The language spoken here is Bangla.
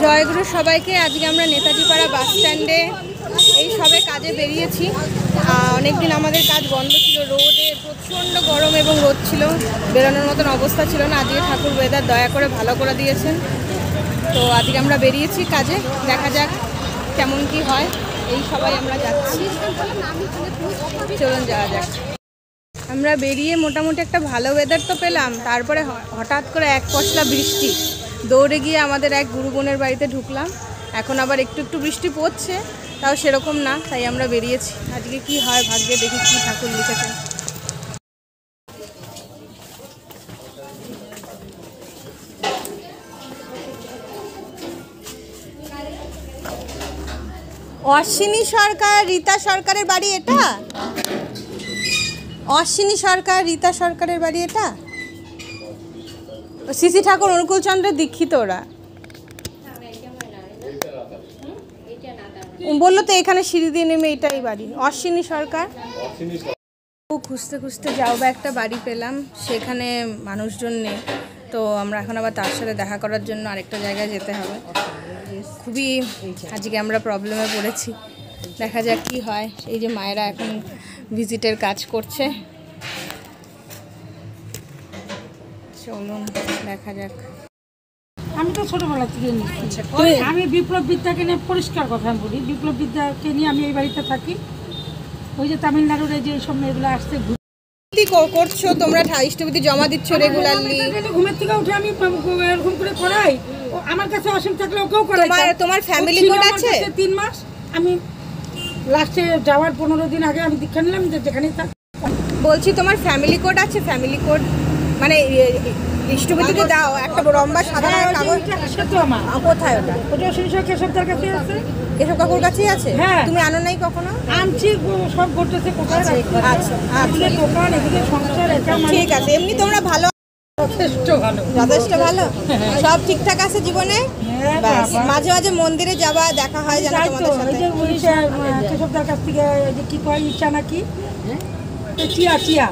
জয়গুরু সবাইকে। আজকে আমরা নেতাজিপাড়া বাস স্ট্যান্ডে এই সবে কাজে বেরিয়েছি। অনেকদিন আমাদের কাজ বন্ধ ছিল, রোদে প্রচণ্ড গরম এবং রোদ ছিল, বেরোনোর মতন অবস্থা ছিল না। আজকে ঠাকুর ওয়েদার দয়া করে ভালো করে দিয়েছেন, তো আজকে আমরা বেরিয়েছি কাজে। দেখা যাক কেমন কি হয়। এই সবাই আমরা যাচ্ছি, চলুন যাওয়া যাক। আমরা বেরিয়ে মোটামুটি একটা ভালো ওয়েদার তো পেলাম, তারপরে হঠাৎ করে এক পশলা বৃষ্টি। দৌড়ে গিয়ে আমাদের এক গুরু বোনের বাড়িতে ঢুকলাম। এখন আবার একটু একটু বৃষ্টি পড়ছে, তাও সেরকম না, তাই আমরা বেরিয়েছি। আজকে কি হয় ভাগ্যে, দেখি কি ঠাকুর লিখেছেন। অশ্বিনী সরকার, রীতা সরকারের বাড়ি এটা? অশ্বিনী সরকার, রীতা সরকারের বাড়ি এটা? শ্রী ঠাকুর অনুকূলচন্দ্রের দীক্ষিত ওরা। বললো তো এখানে সিঁড়ি দিয়ে নেমে এটাই বাড়ি। অশ্বিনী সরকার। খুঁজতে খুঁজতে যাও বা একটা বাড়ি পেলাম, সেখানে মানুষজন নেই, তো আমরা এখন আবার তার সাথে দেখা করার জন্য আরেকটা জায়গায় যেতে হবে। খুবই আজকে আমরা প্রবলেমে পড়েছি, দেখা যাক কি হয়। এই যে মায়েরা এখন ভিজিটের কাজ করছে, চলুন দেখা যাক। আমি তো ছোটবেলা থেকে নিচ্ছি, আমি বিপ্লব বিদ্যাকে নিয়ে পরিষ্কার কথা বলি। বিপ্লব বিদ্যাকে নিয়ে আমি এই বাড়িতে থাকি। ওই যে তামিলনাড়ুর যে সব মেয়েগুলো আসছে। কি করছো তোমরা? ইষ্টবিধি জমা দিচ্ছ রেগুলারলি? ঘুমের থেকে উঠে আমি এরকম করে করাই। আমার কাছে অসীম থাকলে ওকেও করাই। তোমার ফ্যামিলি কোড আছে? 3 মাস। আমি লাস্টে যাওয়ার 15 দিন আগে আমি দীক্ষা নিলাম, যে যেখানেই থাক। বলছি তোমার ফ্যামিলি কোড আছে? ফ্যামিলি কোড মানে ইষ্টবিধিতে দাও একটা লম্বা সাদা কাগজ। তো আমার কোথায় ওটা? ওটা অসীম কেশবদার কাছে আছে। কেশব কাকুর কাছেই আছে? হ্যাঁ। তুমি আনো নাই কখনো? আনছি, সব ঘটতেছে কোথায়। আচ্ছা আচ্ছা, দোকান এদিকে সংসার, ঠিক আছে। এমনি তোমরা ভালো? যথেষ্ট ভালো। সব ঠিকঠাক আছে জীবনে? মাঝে মাঝে মন্দিরে যাবা, দেখা হয় জানো তোমাদের সাথে? কেশবদার কাছ থেকে কি কয় ইচ্ছা নাকি চিয়া চিয়া